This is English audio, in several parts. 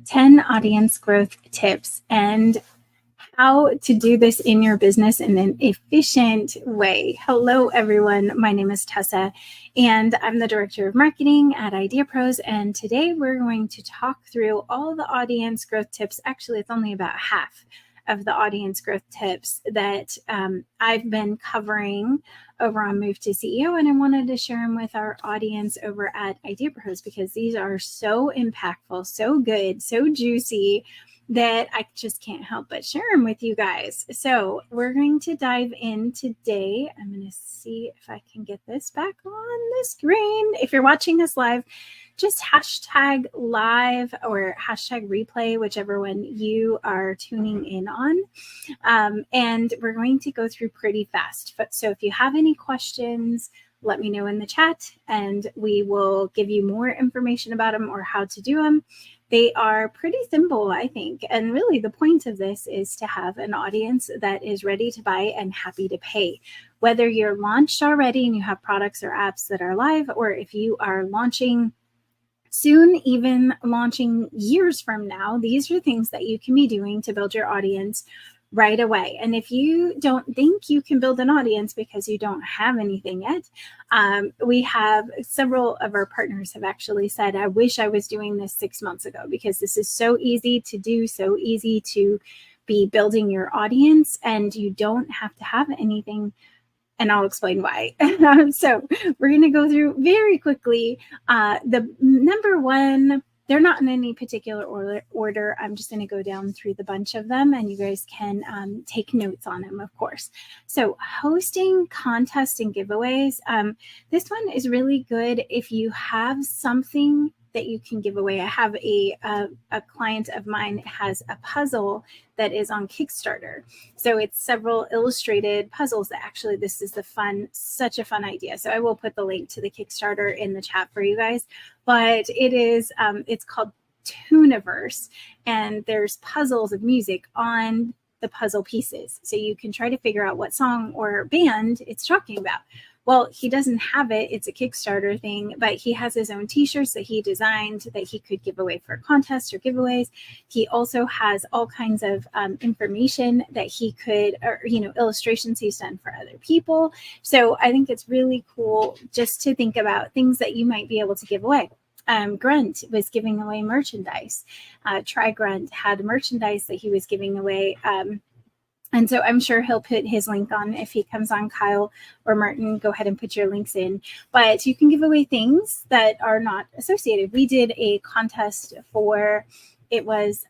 10 audience growth tips and how to do this in your business in an efficient way. Hello, everyone. My name is Tessa, and I'm the Director of Marketing at IdeaPros. And today we're going to talk through all the audience growth tips. Actually, it's only about half of the audience growth tips that I've been covering over on Move to CEO, and I wanted to share them with our audience over at IdeaPros because these are so impactful, so good, so juicy that I just can't help but share them with you guys. So we're going to dive in today. I'm going to see if I can get this back on the screen. If you're watching us live, just hashtag live or hashtag replay, whichever one you are tuning in on. And we're going to go through pretty fast. So if you have any questions, let me know in the chat and we will give you more information about them or how to do them. They are pretty simple, I think. And really the point of this is to have an audience that is ready to buy and happy to pay. Whether you're launched already and you have products or apps that are live, or if you are launching soon, even launching years from now, these are things that you can be doing to build your audience right away. And if you don't think you can build an audience because you don't have anything yet, we have several of our partners have actually said, I wish I was doing this 6 months ago because this is so easy to do, so easy to be building your audience, and you don't have to have anything. And I'll explain why. So we're going to go through very quickly. The number one, they're not in any particular order. I'm just going to go down through the bunch of them and you guys can take notes on them, of course. So hosting contests and giveaways. This one is really good if you have something that you can give away. I have a client of mine has a puzzle that is on Kickstarter. So it's several illustrated puzzles that actually this is such a fun idea. So I will put the link to the Kickstarter in the chat for you guys. But it is, it's called Tooniverse, and there's puzzles of music on the puzzle pieces. So you can try to figure out what song or band it's talking about. Well, he doesn't have it. It's a Kickstarter thing, but he has his own t-shirts that he designed that he could give away for contests or giveaways. He also has all kinds of information that he could, or, illustrations he's done for other people. So I think it's really cool just to think about things that you might be able to give away. Grunt was giving away merchandise. Try Grunt had merchandise that he was giving away. And so I'm sure he'll put his link on if he comes on. Kyle or Martin, go ahead and put your links in. But you can give away things that are not associated. We did a contest for, it was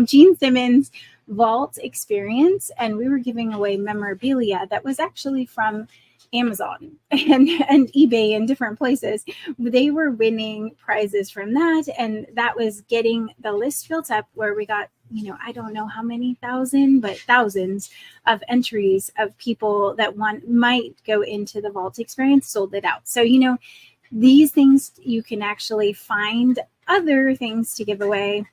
Gene Simmons' Vault Experience. And we were giving away memorabilia that was actually from Amazon and eBay and different places. They were winning prizes from that. And that was getting the list built up where we got, I don't know how many thousand, but thousands of entries of people that might go into the Vault Experience, sold it out. So, these things you can actually find other things to give away.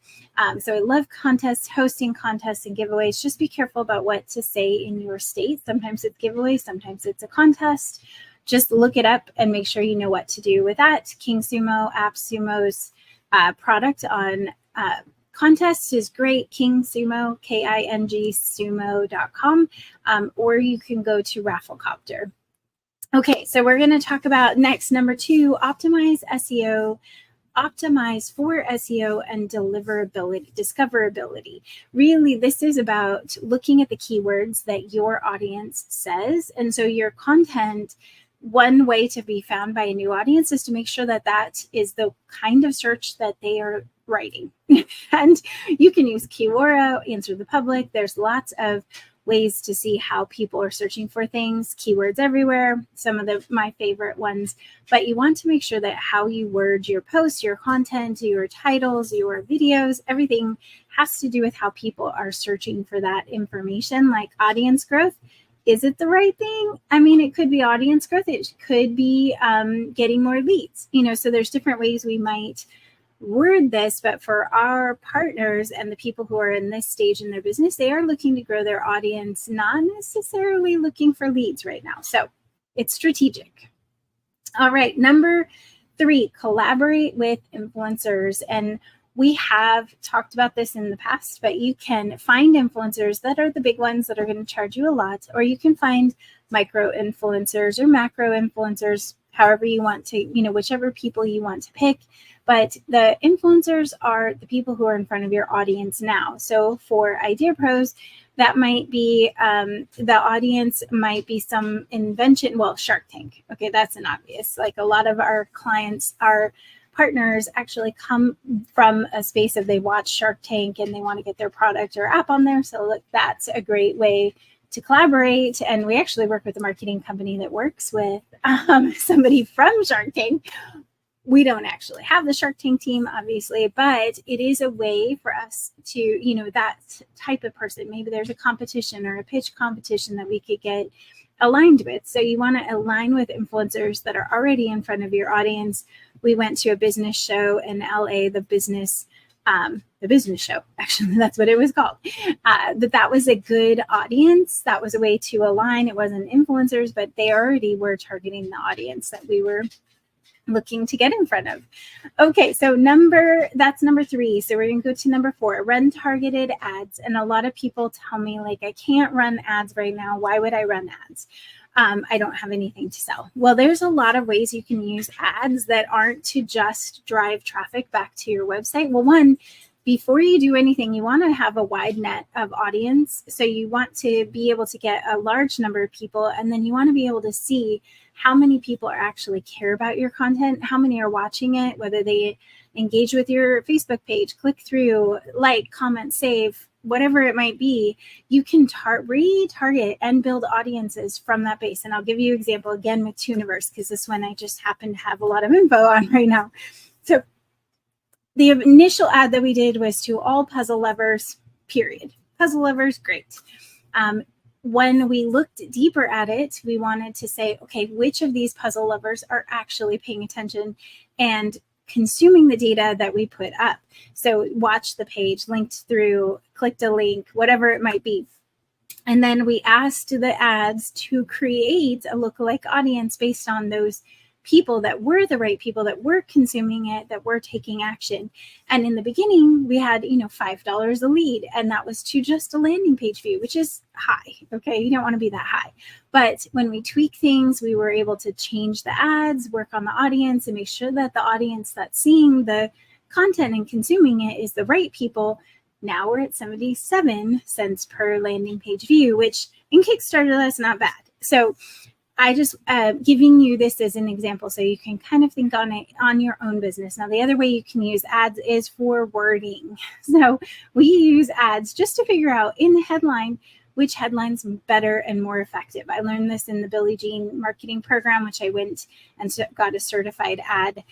So I love contests, hosting contests and giveaways. Just be careful about what to say in your state. Sometimes it's giveaways, sometimes it's a contest. Just look it up and make sure you know what to do with that. King Sumo, AppSumo's product on contests is great. King Sumo, KING sumo.com, or you can go to Rafflecopter. Okay, so we're going to talk about next, number 2, optimize SEO. Optimize for SEO and discoverability. Really, this is about looking at the keywords that your audience says. And so your content, one way to be found by a new audience is to make sure that that is the kind of search that they are writing. And you can use Keywora, Answer the Public. There's lots of ways to see how people are searching for things, keywords everywhere, some of my favorite ones. But you want to make sure that how you word your posts, your content, your titles, your videos, everything has to do with how people are searching for that information, like audience growth. Is it the right thing? I mean, it could be audience growth. It could be getting more leads, so there's different ways we might word this, but for our partners and the people who are in this stage in their business, they are looking to grow their audience, not necessarily looking for leads right now. So it's strategic. All right, number 3, collaborate with influencers. And we have talked about this in the past, but you can find influencers that are the big ones that are going to charge you a lot, or you can find micro influencers or macro influencers, however you want to, whichever people you want to pick. But the influencers are the people who are in front of your audience now. So for IdeaPros, that might be the audience might be some invention. Well, Shark Tank. Okay, that's an obvious. Like a lot of our clients, our partners actually come from a space of they watch Shark Tank and they want to get their product or app on there. So look, that's a great way to collaborate. And we actually work with a marketing company that works with somebody from Shark Tank. We don't actually have the Shark Tank team, obviously, but it is a way for us to, that type of person. Maybe there's a competition or a pitch competition that we could get aligned with. So you want to align with influencers that are already in front of your audience. We went to a business show in LA, the business show, actually, that's what it was called. That was a good audience. That was a way to align. It wasn't influencers, but they already were targeting the audience that we were looking to get in front of. Okay, so that's number 3. So we're going to go to number 4, run targeted ads. And a lot of people tell me, like, I can't run ads right now. Why would I run ads? I don't have anything to sell. Well, there's a lot of ways you can use ads that aren't to just drive traffic back to your website. Well, one, before you do anything, you want to have a wide net of audience. So you want to be able to get a large number of people, and then you want to be able to see how many people actually care about your content, how many are watching it, whether they engage with your Facebook page, click through, like, comment, save, whatever it might be. You can retarget and build audiences from that base. And I'll give you an example again with Tooniverse, because this one I just happen to have a lot of info on right now. So the initial ad that we did was to all puzzle lovers, period. Puzzle lovers, great. When we looked deeper at it, we wanted to say, okay, which of these puzzle lovers are actually paying attention and consuming the data that we put up? So watch the page, linked through, clicked a link, whatever it might be. And then we asked the ads to create a lookalike audience based on those people that were the right people that were consuming it, that were taking action. And in the beginning, we had, $5 a lead, and that was to just a landing page view, which is high. Okay, you don't want to be that high. But when we tweak things, we were able to change the ads, work on the audience, and make sure that the audience that's seeing the content and consuming it is the right people. Now we're at 77 cents per landing page view, which in Kickstarter, that's not bad. So I just giving you this as an example so you can kind of think on it on your own business. Now, the other way you can use ads is for wording. So we use ads just to figure out in the headline which headline's better and more effective. I learned this in the Billie Jean marketing program, which I went and got a certified ad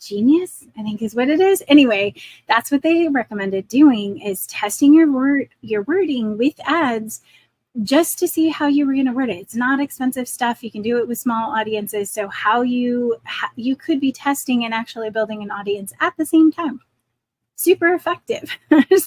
genius, I think is what it is. Anyway, that's what they recommended doing, is testing your wording with ads just to see how you were going to word it. It's not expensive stuff. You can do it with small audiences. So how you could be testing and actually building an audience at the same time. Super effective.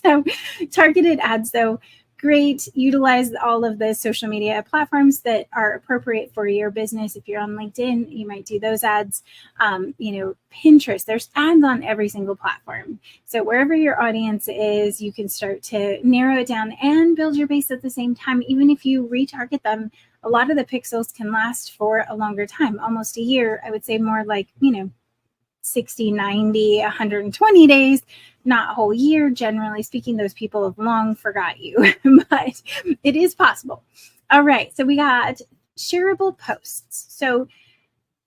So targeted ads, though, great. Utilize all of the social media platforms that are appropriate for your business. If you're on LinkedIn, you might do those ads. Pinterest, there's ads on every single platform. So wherever your audience is, you can start to narrow it down and build your base at the same time. Even if you retarget them, a lot of the pixels can last for a longer time, almost a year. I would say more like, 60, 90, 120 days, not a whole year. Generally speaking, those people have long forgot you, but it is possible. All right, so we got shareable posts. So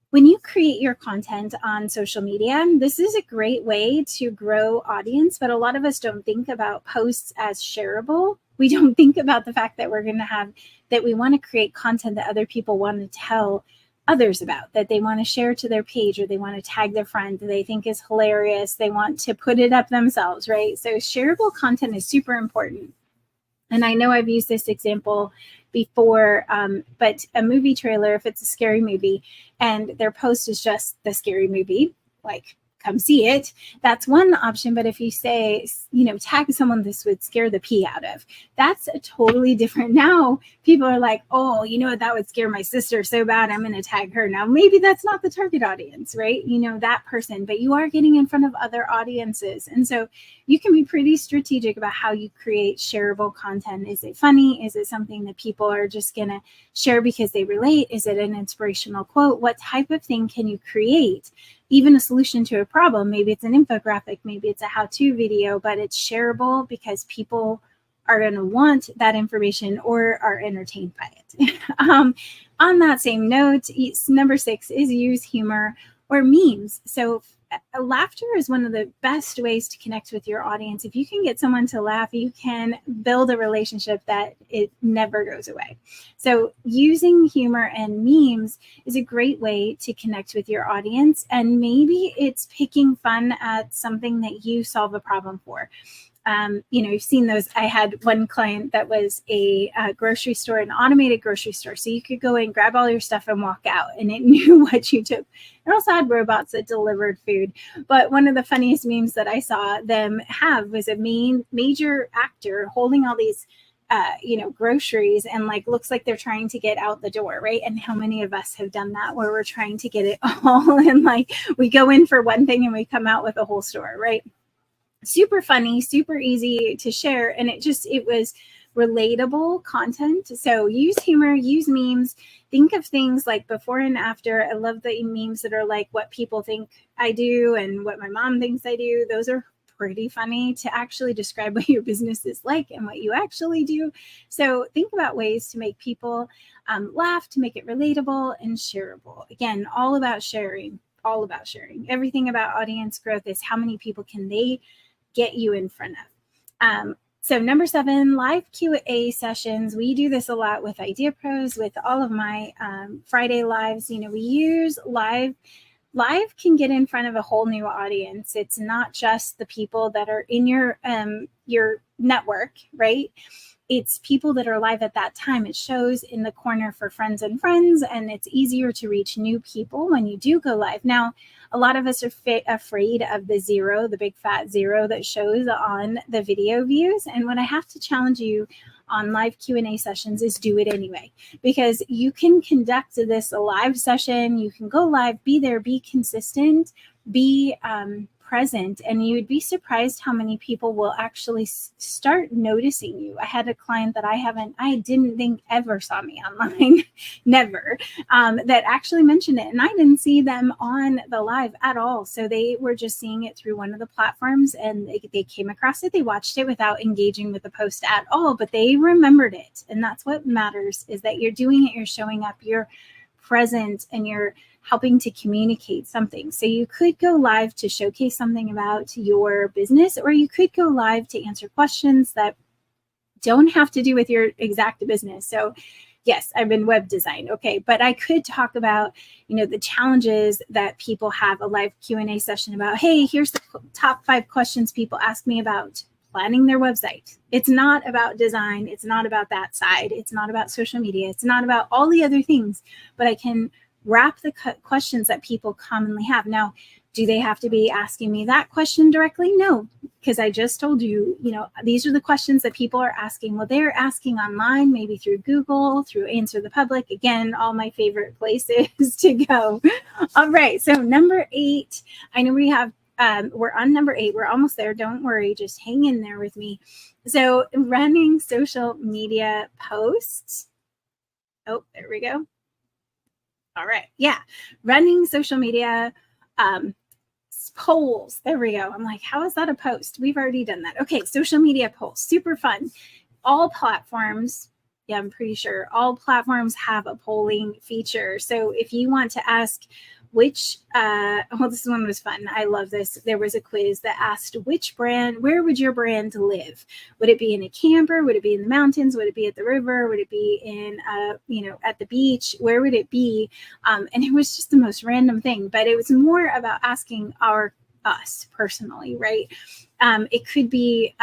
when you create your content on social media, this is a great way to grow audience, but a lot of us don't think about posts as shareable. We don't think about the fact that we want to create content that other people want to tell others about, that they want to share to their page, or they want to tag their friend that they think is hilarious. They want to put it up themselves, right? So shareable content is super important. And I know I've used this example before, but a movie trailer, if it's a scary movie and their post is just the scary movie, like come see it. That's one option. But if you say, tag someone this would scare the pee out of, that's a totally different. Now people are like, oh, that would scare my sister so bad, I'm going to tag her. Now, maybe that's not the target audience, right? That person, but you are getting in front of other audiences. And so you can be pretty strategic about how you create shareable content. Is it funny? Is it something that people are just going to share because they relate? Is it an inspirational quote? What type of thing can you create? Even a solution to a problem. Maybe it's an infographic, maybe it's a how-to video, but it's shareable because people are going to want that information or are entertained by it. On that same note, number 6 is use humor or memes. So laughter is one of the best ways to connect with your audience. If you can get someone to laugh, you can build a relationship that it never goes away. So using humor and memes is a great way to connect with your audience. And maybe it's picking fun at something that you solve a problem for. You've seen those. I had one client that was a grocery store, an automated grocery store. So you could go in, grab all your stuff and walk out, and it knew what you took. It also had robots that delivered food. But one of the funniest memes that I saw them have was a major actor holding all these groceries and looks like they're trying to get out the door, right? And how many of us have done that where we're trying to get it all and we go in for one thing and we come out with a whole store, right? Super funny, super easy to share. And it was relatable content. So use humor, use memes, think of things like before and after. I love the memes that are like what people think I do and what my mom thinks I do. Those are pretty funny to actually describe what your business is like and what you actually do. So think about ways to make people laugh, to make it relatable and shareable. Again, all about sharing. Everything about audience growth is how many people can they get you in front of. So number 7, live Q&A sessions. We do this a lot with IdeaPros, with all of my Friday lives. We use live. Live can get in front of a whole new audience. It's not just the people that are in your network, right? It's people that are live at that time. It shows in the corner for friends, and it's easier to reach new people when you do go live. Now, a lot of us are afraid of the big fat 0 that shows on the video views. And what I have to challenge you on live Q&A sessions is do it anyway, because you can conduct this a live session. You can go live, be there, be consistent, be present, and you would be surprised how many people will actually start noticing you. I had a client that I didn't think ever saw me online, never, that actually mentioned it, and I didn't see them on the live at all. So they were just seeing it through one of the platforms, and they came across it. They watched it without engaging with the post at all, but they remembered it, and that's what matters, is that you're doing it, you're showing up, you're present, and you're helping to communicate something. So you could go live to showcase something about your business, or you could go live to answer questions that don't have to do with your exact business. So yes, I'm in web design. Okay. But I could talk about, the challenges that people have, a live Q&A session about, hey, here's the top 5 questions people ask me about planning their website. It's not about design. It's not about that side. It's not about social media. It's not about all the other things, but I can wrap the questions that people commonly have. Now, do they have to be asking me that question directly? No, because I just told you, these are the questions that people are asking. Well, they're asking online, maybe through Google, through Answer the Public. Again, all my favorite places to go. All right. So number 8, I know we have, we're on number 8. We're almost there. Don't worry. Just hang in there with me. So running social media posts. Oh, there we go. All right. Yeah. Running social media polls. There we go. I'm like, how is that a post? We've already done that. Okay. Social media polls. Super fun. All platforms. Yeah, I'm pretty sure all platforms have a polling feature. So if you want to ask this one was fun. I love this. There was a quiz that asked where would your brand live? Would it be in a camper? Would it be in the mountains? Would it be at the river? Would it be in, at the beach? Where would it be? And it was just the most random thing, but it was more about asking us personally, right? It could be,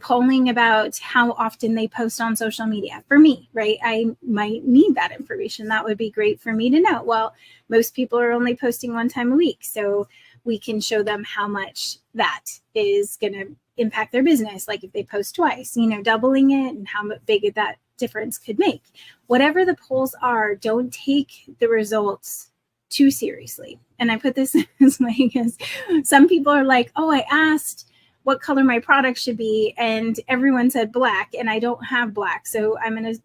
polling about how often they post on social media. For me, right? I might need that information. That would be great for me to know. Well, most people are only posting one time a week. So we can show them how much that is going to impact their business. Like if they post twice, doubling it and how big that difference could make. Whatever the polls are, don't take the results too seriously. And I put this this way because some people are like, oh, I asked what color my product should be, and everyone said black, and I don't have black. So I'm going to,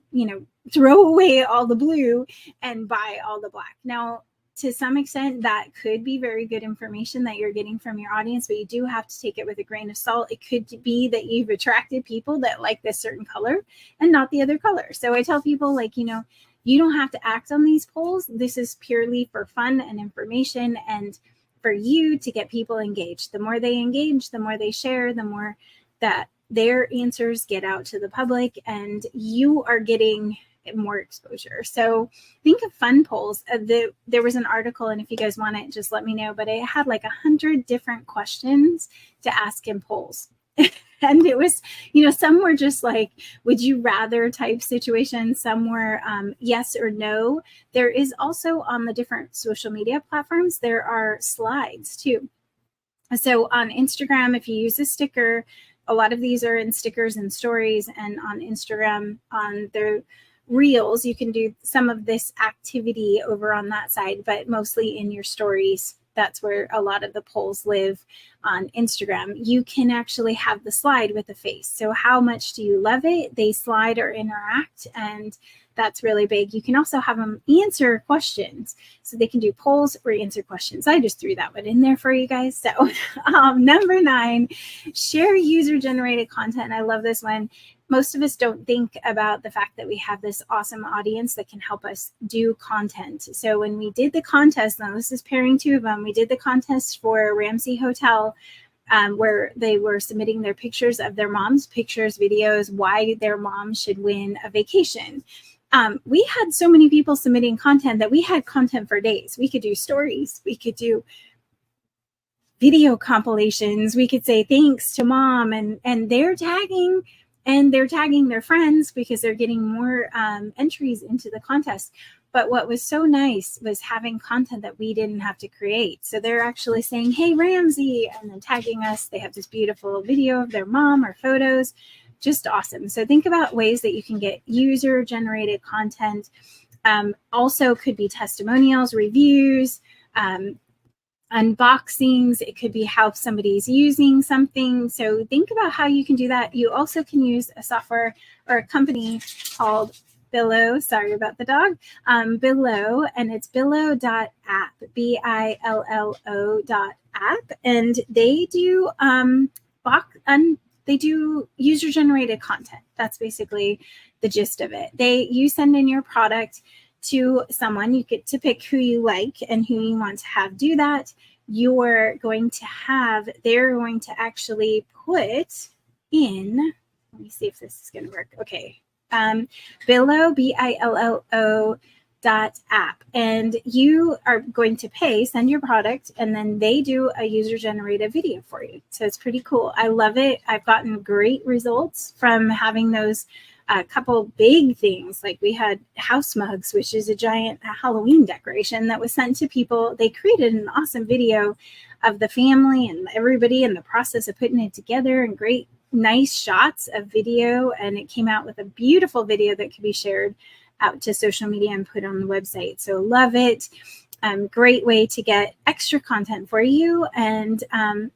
throw away all the blue and buy all the black. Now, to some extent, that could be very good information that you're getting from your audience, but you do have to take it with a grain of salt. It could be that you've attracted people that like this certain color and not the other color. So I tell people, you don't have to act on these polls. This is purely for fun and information and for you to get people engaged. The more they engage, the more they share, the more that their answers get out to the public, and you are getting more exposure. So think of fun polls. There was an article, and if you guys want it, just let me know, but it had 100 different questions to ask in polls. And it was, some were just would you rather type situations. Some were yes or no. There is also on the different social media platforms, there are slides too. So on Instagram, if you use a sticker, a lot of these are in stickers and stories, and on Instagram, on their reels, you can do some of this activity over on that side, but mostly in your stories. That's where a lot of the polls live on Instagram. You can actually have the slide with a face. So how much do you love it? They slide or interact, and that's really big. You can also have them answer questions. So they can do polls or answer questions. I just threw that one in there for you guys. So number 9, share user-generated content. I love this one. Most of us don't think about the fact that we have this awesome audience that can help us do content. So when we did the contest, now this is pairing 2 of them, we did the contest for Ramsey Hotel, where they were submitting their pictures of their moms, pictures, videos, why their mom should win a vacation. We had so many people submitting content that we had content for days. We could do stories, we could do video compilations, we could say thanks to mom, and they're tagging their friends because they're getting more entries into the contest. But what was so nice was having content that we didn't have to create. So they're actually saying, hey, Ramsey, and then tagging us. They have this beautiful video of their mom or photos. Just awesome. So think about ways that you can get user-generated content. Also could be testimonials, reviews, unboxings. It could be how somebody's using something. So think about how you can do that. You also can use a software or a company called Billo. Sorry about the dog. Billo, and it's billo.app, billo.app, and they do they do user-generated content. That's basically the gist of it. You send in your product to someone, you get to pick who you like and who you want to have do that. They're going to actually put in, let me see if this is going to work. Okay. Billo, Billo .app, and you are going to send your product, and then they do a user-generated video for you. So it's pretty cool. I love it. I've gotten great results from having those couple big things. Like we had house mugs, which is a giant Halloween decoration that was sent to people. They created an awesome video of the family and everybody in the process of putting it together, and great, nice shots of video. And it came out with a beautiful video that could be shared out to social media and put on the website. So love it. Great way to get extra content for you. And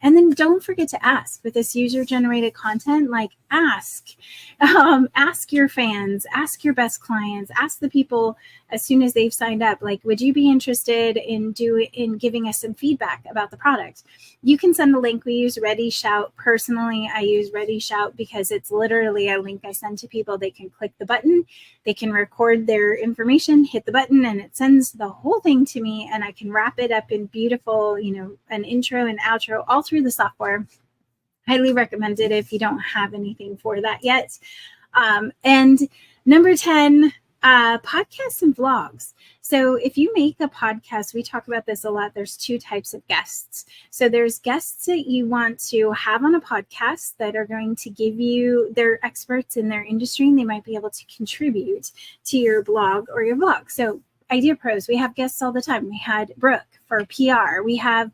then don't forget to ask with this user-generated content. Ask your fans, ask your best clients, ask the people as soon as they've signed up, would you be interested in giving us some feedback about the product? You can send the link. We use Ready Shout. Personally, I use Ready Shout because it's literally a link I send to people. They can click the button, they can record their information, hit the button, and it sends the whole thing to me, and I can wrap it up in beautiful, an intro and outro all through the software. Highly recommend it if you don't have anything for that yet. And number 10, podcasts and vlogs. So if you make a podcast, we talk about this a lot. There's 2 types of guests. So there's guests that you want to have on a podcast that are going to give you, they're experts in their industry, and they might be able to contribute to your blog or your vlog. So IdeaPros, we have guests all the time. We had Brooke for PR. We have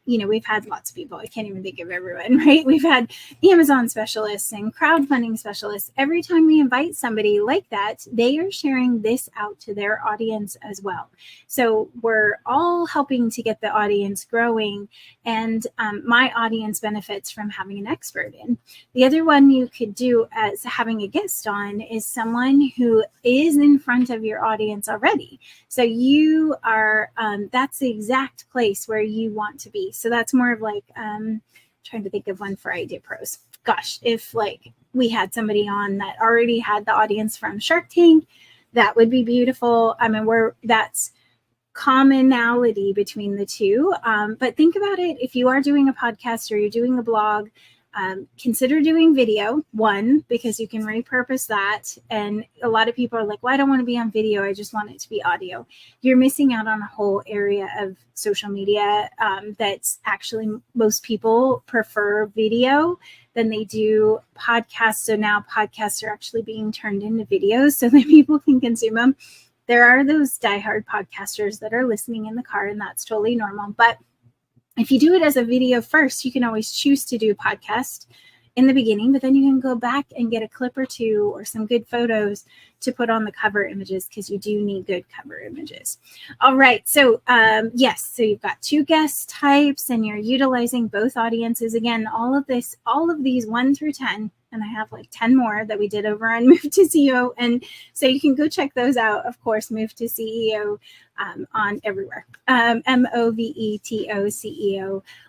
We've had lots of people. I can't even think of everyone, right? We've had Amazon specialists and crowdfunding specialists. Every time we invite somebody like that, they are sharing this out to their audience as well. So we're all helping to get the audience growing, and my audience benefits from having an expert in. The other one you could do as having a guest on is someone who is in front of your audience already. So you are, that's the exact place where you want to be. So that's more of like, trying to think of one for IdeaPros. Gosh, if like we had somebody on that already had the audience from Shark Tank, that would be beautiful. I mean, that's commonality between the two. But think about it. If you are doing a podcast or you're doing a blog, consider doing video, one, because you can repurpose that. And a lot of people are like, well, I don't want to be on video. I just want it to be audio. You're missing out on a whole area of social media that's actually, most people prefer video than they do podcasts. So now podcasts are actually being turned into videos so that people can consume them. There are those diehard podcasters that are listening in the car, and that's totally normal. But if you do it as a video first, you can always choose to do a podcast in the beginning, but then you can go back and get a clip or two or some good photos to put on the cover images, because you do need good cover images. All right. So yes, so you've got two guest types and you're utilizing both audiences. Again, all of these 1 through 10, and I have like 10 more that we did over on Move to CEO. And so you can go check those out. Of course, Move to CEO on everywhere. MOVETOCEO.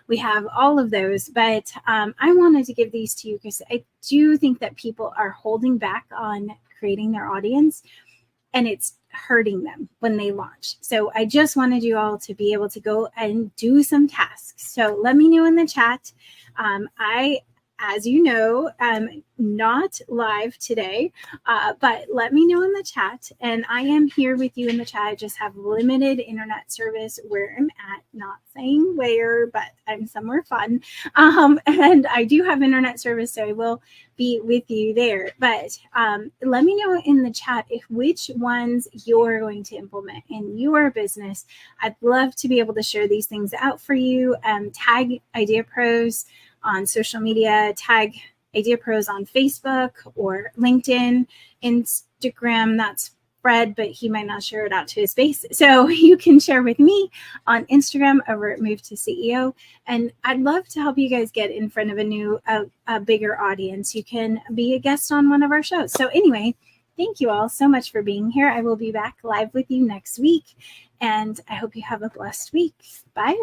We have all of those, but I wanted to give these to you because I do think that people are holding back on creating their audience, and it's hurting them when they launch. So I just wanted you all to be able to go and do some tasks. So let me know in the chat. As you know, not live today, but let me know in the chat. And I am here with you in the chat. I just have limited internet service where I'm at, not saying where, but I'm somewhere fun. And I do have internet service, so I will be with you there. But let me know in the chat which ones you're going to implement in your business. I'd love to be able to share these things out for you. Tag IdeaPros on social media, tag IdeaPros on Facebook or LinkedIn, Instagram. That's Fred, but he might not share it out to his base. So you can share with me on Instagram over at Move to CEO. And I'd love to help you guys get in front of a bigger audience. You can be a guest on one of our shows. So anyway, thank you all so much for being here. I will be back live with you next week, and I hope you have a blessed week. Bye.